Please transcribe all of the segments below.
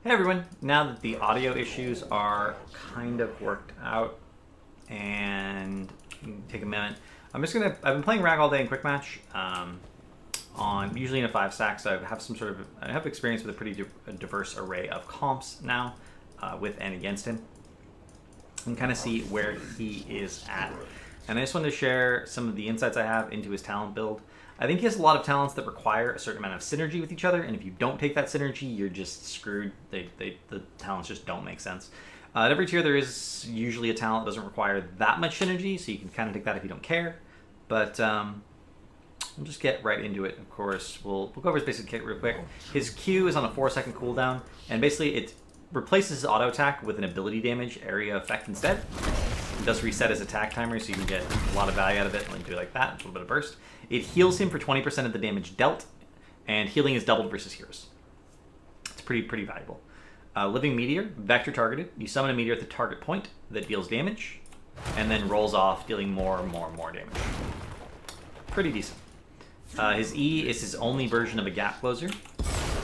Hey everyone, now that the audio issues are kind of worked out and take a minute, I've been playing Rag all day in Quick Match, on usually in a 5-stack, so I have experience with a pretty diverse array of comps now, with and against him, and kind of see where he is at. And I just wanted to share some of the insights I have into his talent build. I think he has a lot of talents that require a certain amount of synergy with each other, and if you don't take that synergy, you're just screwed. The talents just don't make sense. At every tier, there is usually a talent that doesn't require that much synergy, so you can kind of take that if you don't care. But we'll just get right into it. Of course, we'll go over his basic kit real quick. His Q is on a 4-second cooldown, and basically it replaces his auto attack with an ability damage area effect instead. It does reset his attack timer, so you can get a lot of value out of it. Like do it like that, a little bit of burst. It heals him for 20% of the damage dealt, and healing is doubled versus heroes. It's pretty valuable. Living Meteor, vector targeted. You summon a meteor at the target point that deals damage, and then rolls off, dealing more and more damage. Pretty decent. His E is his only version of a gap closer,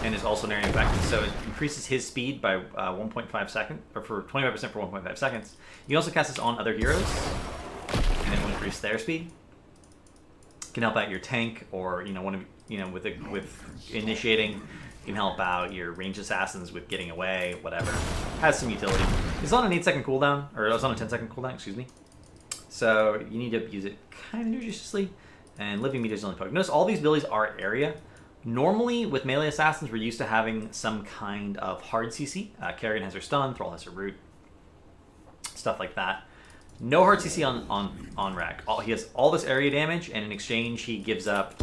and is also an area effective, so it increases his speed by 1.5 seconds, or for 25% for 1.5 seconds. You can also cast this on other heroes, and it will increase their speed. Can help out your tank, or with initiating. Can help out your range assassins with getting away, whatever. Has some utility. It's on an 8-second cooldown, or it's on a 10-second cooldown, excuse me. So you need to use it kind of judiciously. And Living Meteor is only poke. Notice all these abilities are area. Normally, with melee assassins, we're used to having some kind of hard CC. Carrion has her stun, Thrall has her root, stuff like that. No hard CC on Rag. He has all this area damage, and in exchange, he gives up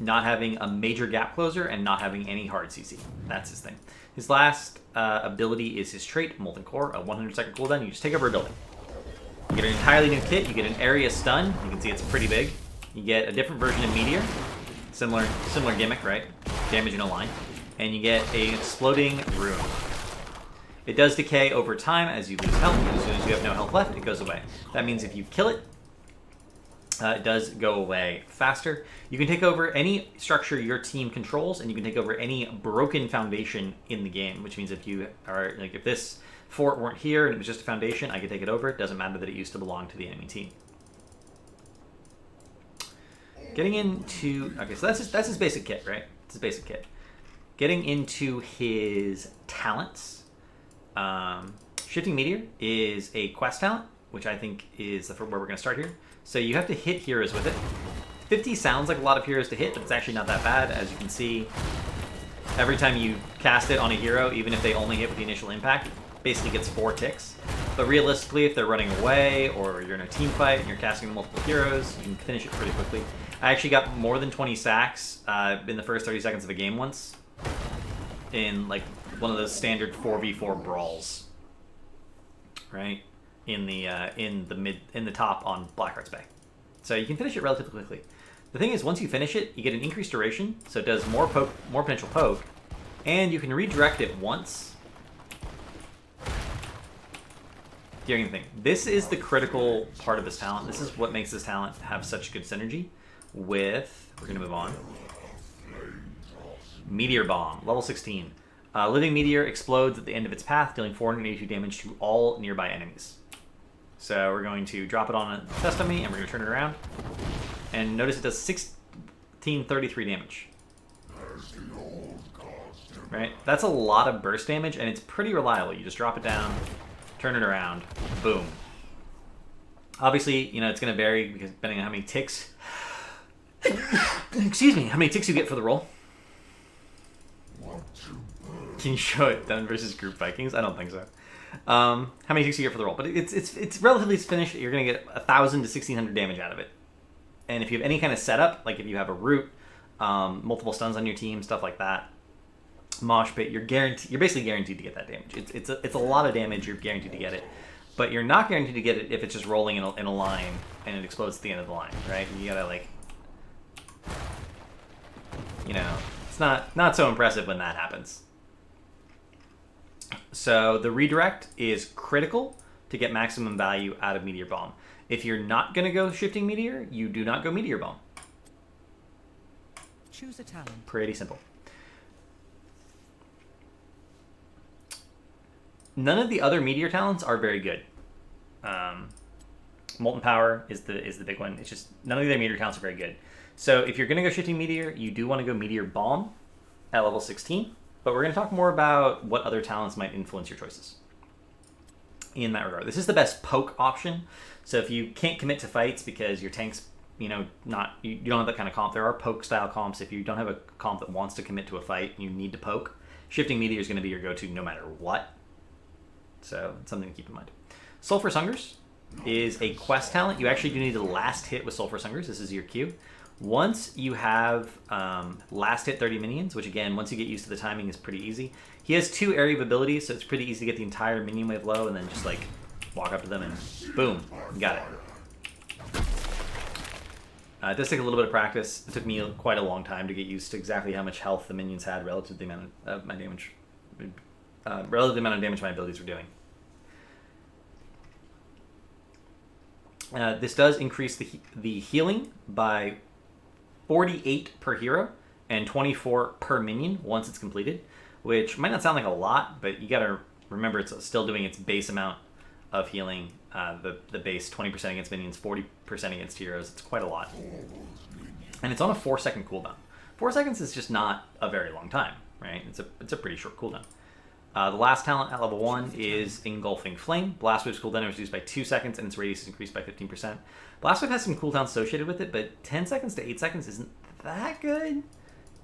not having a major gap closer and not having any hard CC. That's his thing. His last ability is his trait, Molten Core, a 100-second cooldown. You just take over a building. You get an entirely new kit. You get an area stun. You can see it's pretty big. You get a different version of Meteor. Similar gimmick, right? Damage in a line. And you get an exploding rune. It does decay over time as you lose health. As soon as you have no health left, it goes away. That means if you kill it, it does go away faster. You can take over any structure your team controls, and you can take over any broken foundation in the game, which means if you are, like, if this fort weren't here and it was just a foundation, I could take it over. It doesn't matter that it used to belong to the enemy team. Getting into... Okay, so that's his basic kit, right? It's his basic kit. Getting into his talents. Shifting Meteor is a quest talent, which I think is where we're going to start here. So you have to hit heroes with it. 50 sounds like a lot of heroes to hit, but it's actually not that bad. As you can see, every time you cast it on a hero, even if they only hit with the initial impact, it basically gets 4 ticks. But realistically, if they're running away or you're in a team fight and you're casting multiple heroes, you can finish it pretty quickly. I actually got more than 20 sacks in the first 30 seconds of a game once, in like one of those standard 4v4 brawls, right? In the top on Blackheart's Bay. So you can finish it relatively quickly. The thing is, once you finish it, you get an increased duration, so it does more potential poke, and you can redirect it once during the thing. This is the critical part of this talent. This is what makes this talent have such good synergy with... We're going to move on. Meteor Bomb, level 16. Living Meteor explodes at the end of its path, dealing 482 damage to all nearby enemies. So we're going to drop it on a test dummy, and we're going to turn it around. And notice it does 1633 damage. Right? That's a lot of burst damage, and it's pretty reliable. You just drop it down, turn it around, boom. Obviously, it's going to vary because depending on how many ticks... Excuse me, how many ticks you get for the roll. Can you show it done versus group Vikings? I don't think so. How many ticks you get for the roll? But it's relatively finished. You're going to get 1,000 to 1,600 damage out of it. And if you have any kind of setup, like if you have a root, multiple stuns on your team, stuff like that, mosh pit, you're basically guaranteed to get that damage. It's a lot of damage. You're guaranteed to get it, but you're not guaranteed to get it if it's just rolling in a line and it explodes at the end of the line, right? You gotta it's not so impressive when that happens. So the redirect is critical to get maximum value out of Meteor Bomb. If you're not going to go Shifting Meteor, you do not go Meteor Bomb. Choose a talent. Pretty simple. None of the other meteor talents are very good. Molten Power is the big one. It's just none of the other meteor talents are very good. So if you're going to go Shifting Meteor, you do want to go Meteor Bomb at level 16. But we're going to talk more about what other talents might influence your choices in that regard. This is the best poke option. So if you can't commit to fights because your tank's, you don't have that kind of comp, there are poke style comps. If you don't have a comp that wants to commit to a fight, you need to poke. Shifting Meteor is going to be your go-to no matter what. So it's something to keep in mind. Sulfurous Hungers is a quest talent. You actually do need the last hit with Sulfurous Hungers. This is your cue. Once you have last hit 30 minions, which again, once you get used to the timing, is pretty easy. He has 2 area of abilities, so it's pretty easy to get the entire minion wave low and then just like walk up to them and boom, you got it. It does take a little bit of practice. It took me quite a long time to get used to exactly how much health the minions had relative to the amount of my damage, relative to the amount of damage my abilities were doing. This does increase the healing by 48 per hero and 24 per minion once it's completed, which might not sound like a lot, but you gotta remember it's still doing its base amount of healing. The base 20% against minions, 40% against heroes. It's quite a lot. And it's on a 4-second cooldown. 4 seconds is just not a very long time, right? It's a pretty short cooldown. The last talent at level 1 is Engulfing Flame. Blast Wave's cooldown is reduced by 2 seconds and its radius is increased by 15%. Blast Wave has some cooldowns associated with it, but 10 seconds to 8 seconds isn't that good.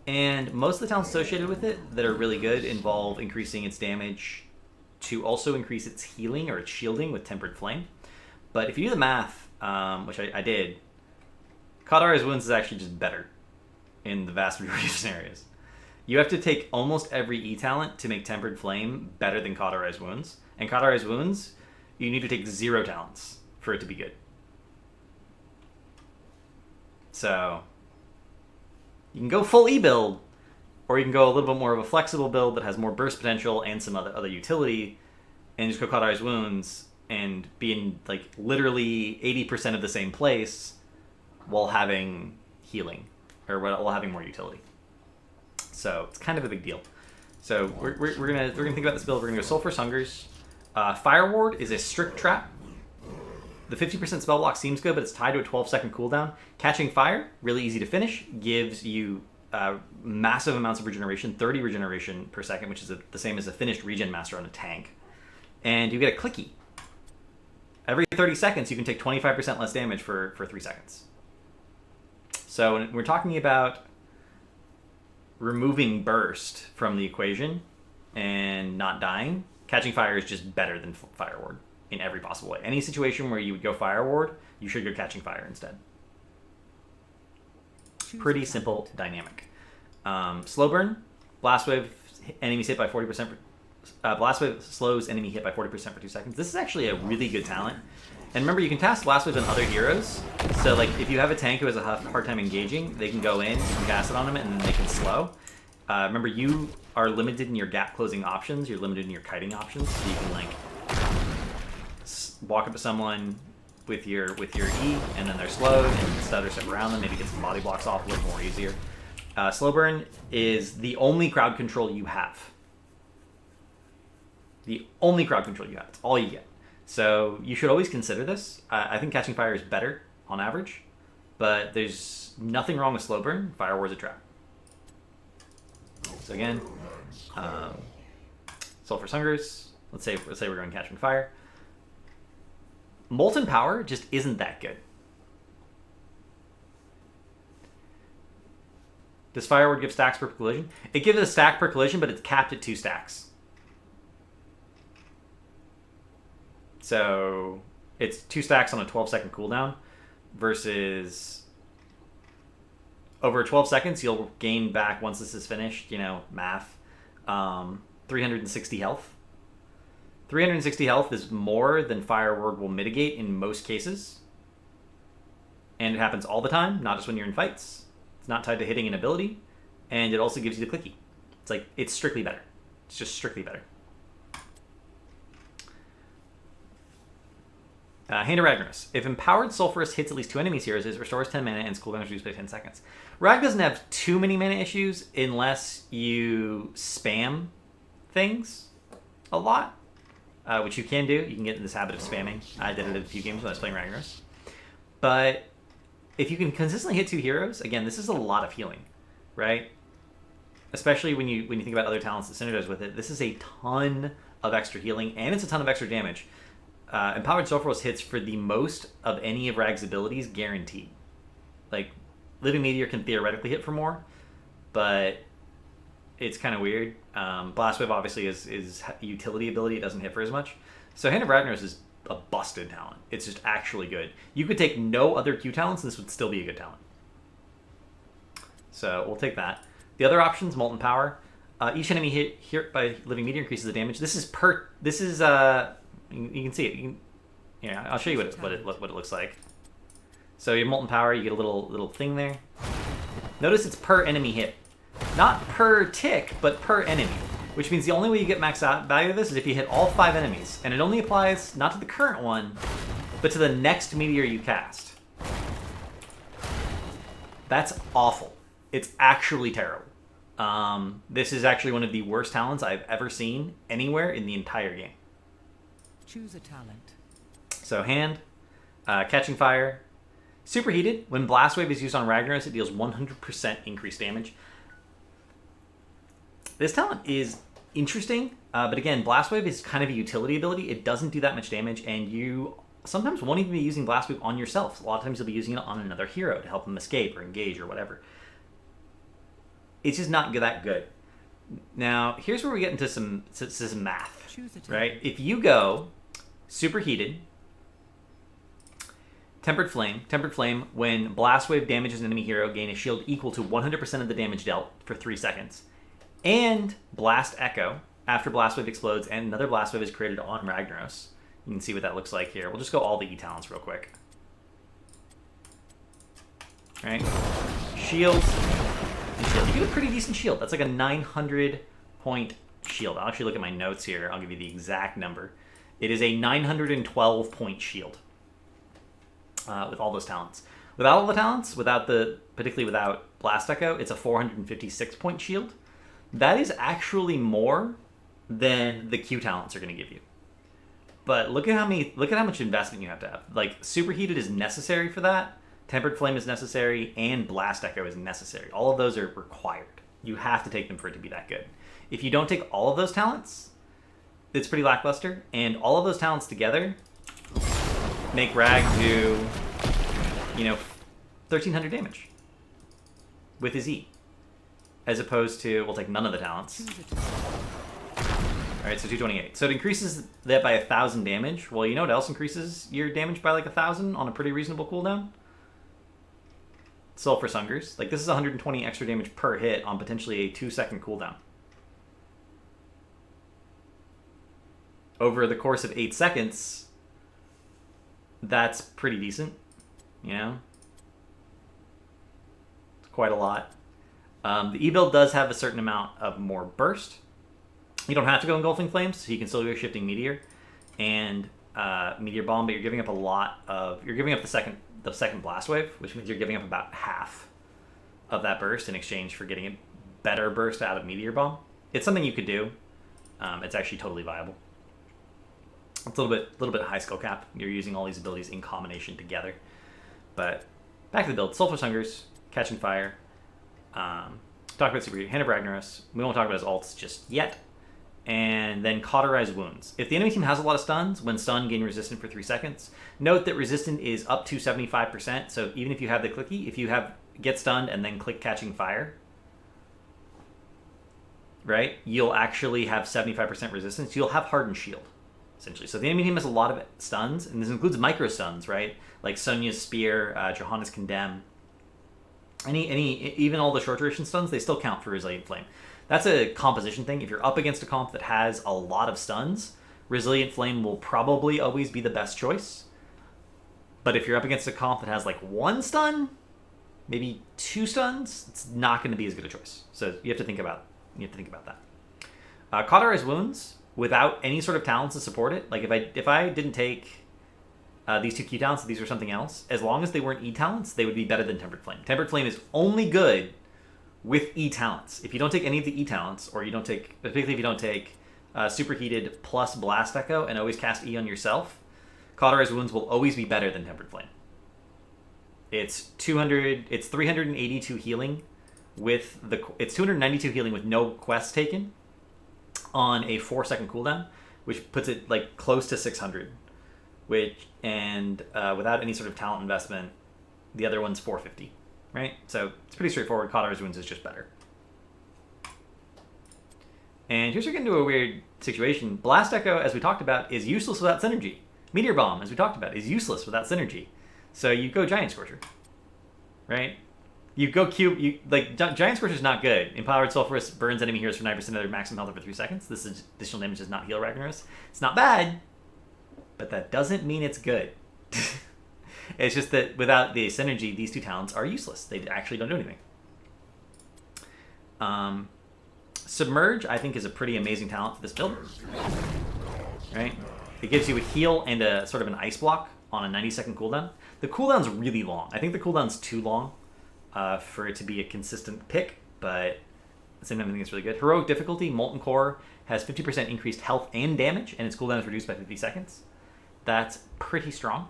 And most of the talents associated with it that are really good involve increasing its damage to also increase its healing or its shielding with Tempered Flame. But if you do the math, which I did, Cauterize Wounds is actually just better in the vast majority of scenarios. You have to take almost every E-talent to make Tempered Flame better than Cauterize Wounds. And Cauterize Wounds, you need to take 0 talents for it to be good. So, you can go full E-build, or you can go a little bit more of a flexible build that has more burst potential and some other utility, and just go Cauterize Wounds and be in like literally 80% of the same place while having healing, or while having more utility. So it's kind of a big deal. So we're gonna think about this build. We're gonna go Sulfurous Hungers. Fire Ward is a strict trap. The 50% spell block seems good, but it's tied to a 12-second cooldown. Catching Fire, really easy to finish, gives you massive amounts of regeneration, 30 regeneration per second, which is the same as a finished regen master on a tank. And you get a clicky. Every 30 seconds, you can take 25% less damage for 3 seconds. So when we're talking about removing burst from the equation and not dying, Catching Fire is just better than Fire Ward in every possible way. Any situation where you would go Fire Ward, you should go Catching Fire instead. Pretty simple dynamic. Slow Burn, Blast Wave, enemies hit by 40%. Blast Wave slows enemy hit by 40% for 2 seconds. This is actually a really good talent. And remember, you can cast Blast Wave on other heroes. So, like, if you have a tank who has a hard time engaging, they can go in, you can cast it on them, and then they can slow. Remember, you are limited in your gap closing options. You're limited in your kiting options. So you can, like, walk up to someone with your E, and then they're slowed, and stutter step around them, maybe get some body blocks off a little more easier. Slow Burn is the only crowd control you have. The only crowd control you have. It's all you get. So you should always consider this. I think Catching Fire is better on average, but there's nothing wrong with Slow Burn. Fire War's a trap. So again, Sulfurous Hungers. Let's say we're going Catching Fire. Molten Power just isn't that good. Does Fire Ward give stacks per collision? It gives a stack per collision, but it's capped at 2 stacks. So it's 2 stacks on a 12-second cooldown versus over 12 seconds, you'll gain back, once this is finished, math, 360 health. 360 health is more than Fire Ward will mitigate in most cases. And it happens all the time, not just when you're in fights. It's not tied to hitting an ability. And it also gives you the clicky. It's strictly better. It's just strictly better. Hand of Ragnaros. If Empowered Sulfurous hits at least 2 enemies heroes, it restores 10 mana and its cooldown is reduced by 10 seconds. Rag doesn't have too many mana issues unless you spam things a lot. which you can do. You can get in this habit of spamming. I did it in a few games when I was playing Ragnaros. But if you can consistently hit 2 heroes, again, this is a lot of healing, right? Especially when you think about other talents that synergize with it. This is a ton of extra healing, and it's a ton of extra damage. Empowered Sulfurous hits for the most of any of Rag's abilities, guaranteed. Like, Living Meteor can theoretically hit for more, but it's kind of weird. Blast Wave obviously is utility ability. It doesn't hit for as much. So Hand of Ragnaros is a busted talent. It's just actually good. You could take no other Q talents and this would still be a good talent. So we'll take that. The other options, Molten Power. Each enemy hit here by Living Meteor increases the damage. This is you can see it. Yeah, I'll show you what it looks like. So you have Molten Power, you get a little thing there. Notice it's per enemy hit. Not per tick, but per enemy. Which means the only way you get max out value of this is if you hit all 5 enemies. And it only applies not to the current one, but to the next meteor you cast. That's awful. It's actually terrible. This is actually one of the worst talents I've ever seen anywhere in the entire game. Choose a talent. So Hand, Catching Fire, Superheated. When Blast Wave is used on Ragnaros, it deals 100% increased damage. This talent is interesting, but again, Blast Wave is kind of a utility ability. It doesn't do that much damage, and you sometimes won't even be using Blast Wave on yourself. A lot of times you'll be using it on another hero to help them escape or engage or whatever. It's just not that good. Now, here's where we get into some math, right? If you go Superheated, Tempered Flame, when Blast Wave damages an enemy hero, gain a shield equal to 100% of the damage dealt for 3 seconds. And Blast Echo, after Blast Wave explodes and another Blast Wave is created on Ragnaros. You can see what that looks like here. We'll just go all the E talents real quick. Right? Shield. You get a pretty decent shield. That's like a 900 point shield. I'll actually look at my notes here. I'll give you the exact number. It is a 912 point shield with all those talents. Without all the talents, particularly without Blast Echo, it's a 456 point shield. That is actually more than the Q talents are going to give you. But look at how much investment you have to have. Like, Superheated is necessary for that. Tempered Flame is necessary, and Blast Echo is necessary. All of those are required. You have to take them for it to be that good. If you don't take all of those talents, it's pretty lackluster. And all of those talents together make Rag do, 1,300 damage with his E. As opposed to, we'll take none of the talents. Alright, so 228. So it increases that by 1,000 damage. Well, you know what else increases your damage by like 1,000 on a pretty reasonable cooldown? Sulfurous Hungers. Like, this is 120 extra damage per hit on potentially a 2-second cooldown. Over the course of 8 seconds, that's pretty decent. It's quite a lot. The E-build does have a certain amount of more burst. You don't have to go Engulfing Flames, so you can still go Shifting Meteor and Meteor Bomb, but you're giving up a lot of... You're giving up the second Blast Wave, which means you're giving up about half of that burst in exchange for getting a better burst out of Meteor Bomb. It's something you could do. It's actually totally viable. It's a little bit high skill cap. You're using all these abilities in combination together. But back to the build. Sulfurous Hungers, Catching Fire. Talk about Super Hand of Ragnaros. We won't talk about his ults just yet. And then Cauterize Wounds. If the enemy team has a lot of stuns, when stunned, gain resistant for 3 seconds. Note that resistant is up to 75%, so even if you have the clicky, if you have get stunned and then click Catching Fire, right, you'll actually have 75% resistance. You'll have Hardened Shield, essentially. So if the enemy team has a lot of stuns, and this includes micro stuns, right, like Sonya's Spear, Johanna's Condemn, even all the short duration stuns, they still count for Resilient Flame. That's a composition thing. If you're up against a comp that has a lot of stuns, Resilient Flame will probably always be the best choice. But if you're up against a comp that has like 1 stun, maybe 2 stuns, it's not going to be as good a choice. So you have to think about that. Cauterize Wounds without any sort of talents to support it. Like if I didn't take these 2 key talents, these are something else. As long as they weren't E talents, they would be better than Tempered Flame. Tempered Flame is only good with E talents. If you don't take any of the E talents, or you don't take, particularly if you don't take Superheated plus Blast Echo, and always cast E on yourself, Cauterized Wounds will always be better than Tempered Flame. It's 382 healing with it's 292 healing with no quest taken on a 4-second cooldown, which puts it like close to 600. Without any sort of talent investment, the other one's 450, right? So it's pretty straightforward. Cauterized Wounds is just better. And here's where we get into a weird situation. Blast Echo, as we talked about, is useless without synergy. Meteor Bomb, as we talked about, is useless without synergy. So you go Giant Scorcher, right? You go Cube. Giant Scorcher is not good. Empowered Sulfurous burns enemy heroes for 9% of their maximum health over 3 seconds. This additional damage does not heal Ragnaros. It's not bad, but that doesn't mean it's good. It's just that without the synergy, these two talents are useless. They actually don't do anything. Submerge, I think, is a pretty amazing talent for this build. Right? It gives you a heal and a sort of an ice block on a 90-second cooldown. The cooldown's really long. I think the cooldown's too long for it to be a consistent pick, but at the same time, I think it's really good. Heroic difficulty, Molten Core has 50% increased health and damage, and its cooldown is reduced by 50 seconds. That's pretty strong.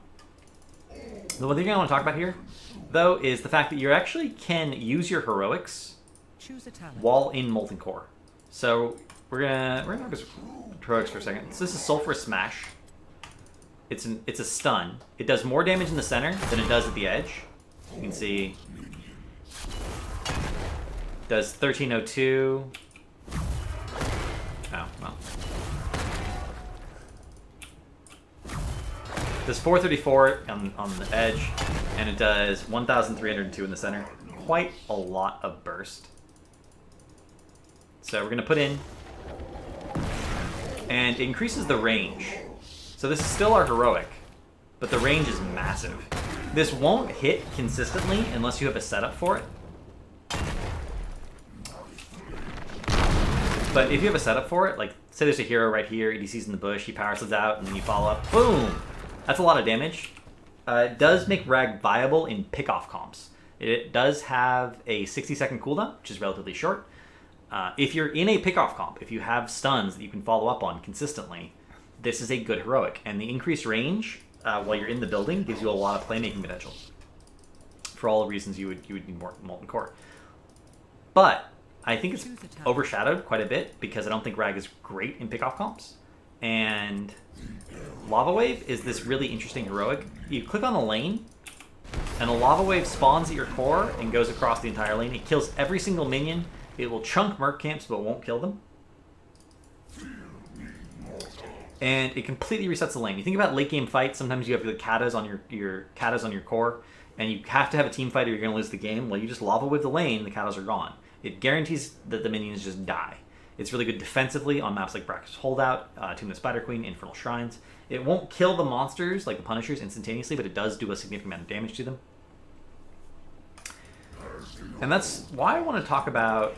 The one thing I want to talk about here, though, is the fact that you actually can use your heroics while in Molten Core. So we're gonna focus heroics for a second. So this is Sulfurous Smash. It's a stun. It does more damage in the center than it does at the edge. You can see does 1302. Oh well. Does 434 on the edge, and it does 1,302 in the center. Quite a lot of burst. So we're going to put in, and it increases the range. So this is still our heroic, but the range is massive. This won't hit consistently unless you have a setup for it. But if you have a setup for it, like say there's a hero right here, EDC's in the bush, he power slides out, and then you follow up, boom! That's a lot of damage. It does make Rag viable in pick-off comps. It does have a 60-second cooldown, which is relatively short. If you're in a pick-off comp, if you have stuns that you can follow up on consistently, this is a good heroic. And the increased range while you're in the building gives you a lot of playmaking potential. For all the reasons you would need more Molten Core. But I think it's overshadowed quite a bit because I don't think Rag is great in pick-off comps. And Lava Wave is this really interesting heroic. You click on a lane, and a Lava Wave spawns at your core and goes across the entire lane. It kills every single minion. It will chunk merc camps, but won't kill them. And it completely resets the lane. You think about late game fights. Sometimes you have the katas on your katas on your core, and you have to have a team fight or you're going to lose the game. Well, you just Lava Wave the lane, the katas are gone. It guarantees that the minions just die. It's really good defensively on maps like Brackus Holdout, Tomb of the Spider Queen, Infernal Shrines. It won't kill the monsters like the Punishers instantaneously, but it does do a significant amount of damage to them. And that's why I want to talk about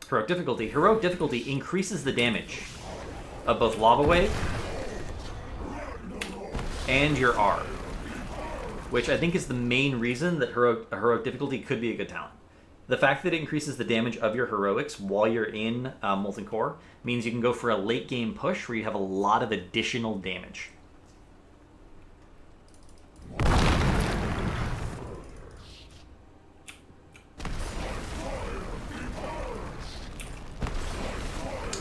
Heroic Difficulty. Heroic Difficulty increases the damage of both Lava Wave and your R, which I think is the main reason that Heroic Difficulty could be a good talent. The fact that it increases the damage of your heroics while you're in Molten Core means you can go for a late game push where you have a lot of additional damage.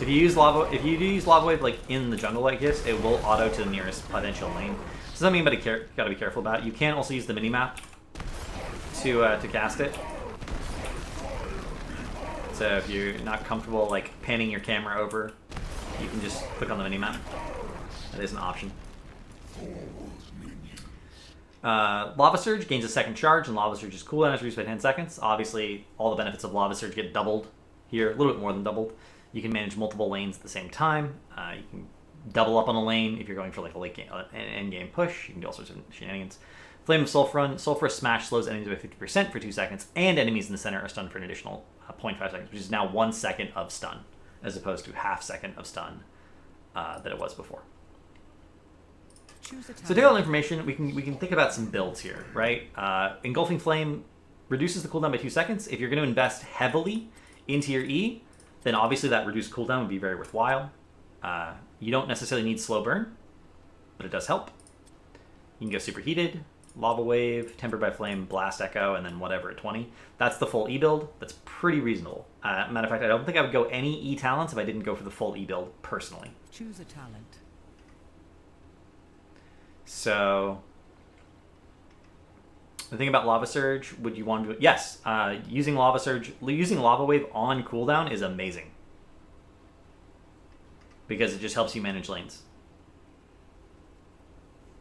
If you use Lava Wave like in the jungle like this, it will auto to the nearest potential lane. So something you gotta be careful about. You can also use the minimap to cast it. So if you're not comfortable like panning your camera over, you can just click on the minimap. That is an option. Lava Surge gains a second charge, and Lava Surge's cooldown is reduced by 10 seconds. Obviously, all the benefits of Lava Surge get doubled here, a little bit more than doubled. You can manage multiple lanes at the same time. You can double up on a lane if you're going for like a late game, end game push. You can do all sorts of shenanigans. Flame of Sulfurous Smash slows enemies by 50% for 2 seconds, and enemies in the center are stunned for an additional 0.5 seconds, which is now 1 second of stun, as opposed to half second of stun that it was before. So take all the information, we can think about some builds here, right? Engulfing Flame reduces the cooldown by 2 seconds. If you're going to invest heavily into your E, then obviously that reduced cooldown would be very worthwhile. You don't necessarily need slow burn, but it does help. You can go superheated, lava wave, tempered by flame, blast echo, and then whatever at 20. That's the full E build. That's pretty reasonable. Matter of fact, I don't think I would go any E talents if I didn't go for the full E build personally. Choose a talent. So the thing about Lava Surge, would you want to do it? Yes, using Lava Surge, using Lava Wave on cooldown is amazing because it just helps you manage lanes.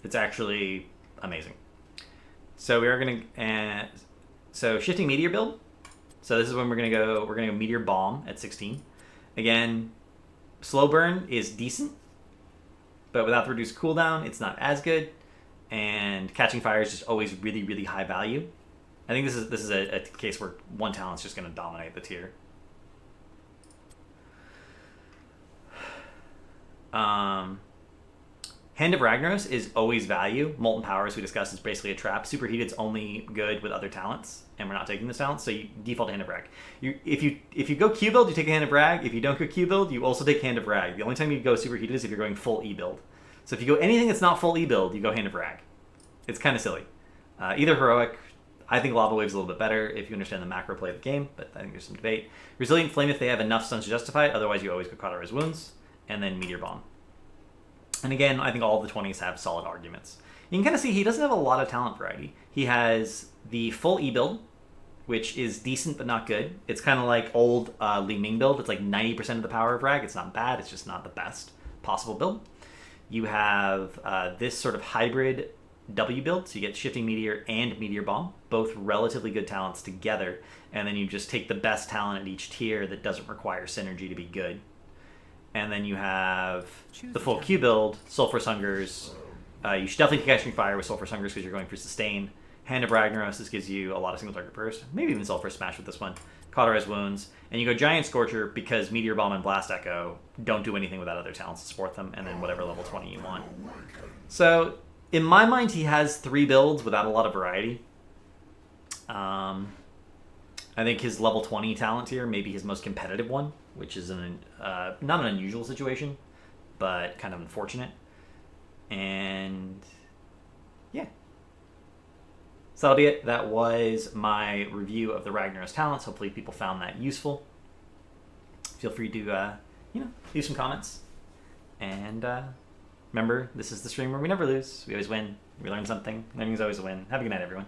It's actually amazing. So we are gonna so shifting meteor build. So this is when we're gonna go meteor bomb at 16. Again, slow burn is decent, but without the reduced cooldown, it's not as good. And catching fire is just always really, really high value. I think this is a case where one talent's just gonna dominate the tier. Hand of Ragnaros is always value. Molten Power, as we discussed, is basically a trap. Superheated's only good with other talents, and we're not taking this talent, so you default Hand of Rag. If you go Q build, you take a Hand of Rag. If you don't go Q build, you also take Hand of Rag. The only time you go Superheated is if you're going full E build. So if you go anything that's not full E build, you go Hand of Rag. It's kind of silly. Either Heroic. I think Lava Wave's a little bit better if you understand the macro play of the game, but I think there's some debate. Resilient Flame if they have enough stuns to justify it, otherwise you always go Cauterize Wounds, and then Meteor Bomb. And again, I think all of the 20s have solid arguments. You can kind of see he doesn't have a lot of talent variety. He has the full E build, which is decent but not good. It's kind of like old Li Ming build. It's like 90% of the power of Rag. It's not bad. It's just not the best possible build. You have this sort of hybrid W build, so you get Shifting Meteor and Meteor Bomb, both relatively good talents together, and then you just take the best talent at each tier that doesn't require synergy to be good. And then you have the full Q build, Sulfurous Hungers. You should definitely take Catching Fire with Sulfurous Hungers because you're going for sustain. Hand of Ragnaros, this gives you a lot of single target burst. Maybe even Sulfurous Smash with this one. Cauterize Wounds. And you go Giant Scorcher because Meteor Bomb and Blast Echo don't do anything without other talents to support them, and then whatever level 20 you want. So, in my mind, he has 3 builds without a lot of variety. I think his level 20 talent here may be his most competitive one, which is not an unusual situation, but kind of unfortunate. And yeah. So that'll be it. That was my review of the Ragnaros talents. Hopefully people found that useful. Feel free to, leave some comments. And remember, this is the stream where we never lose. We always win. We learn something. Learning is always a win. Have a good night, everyone.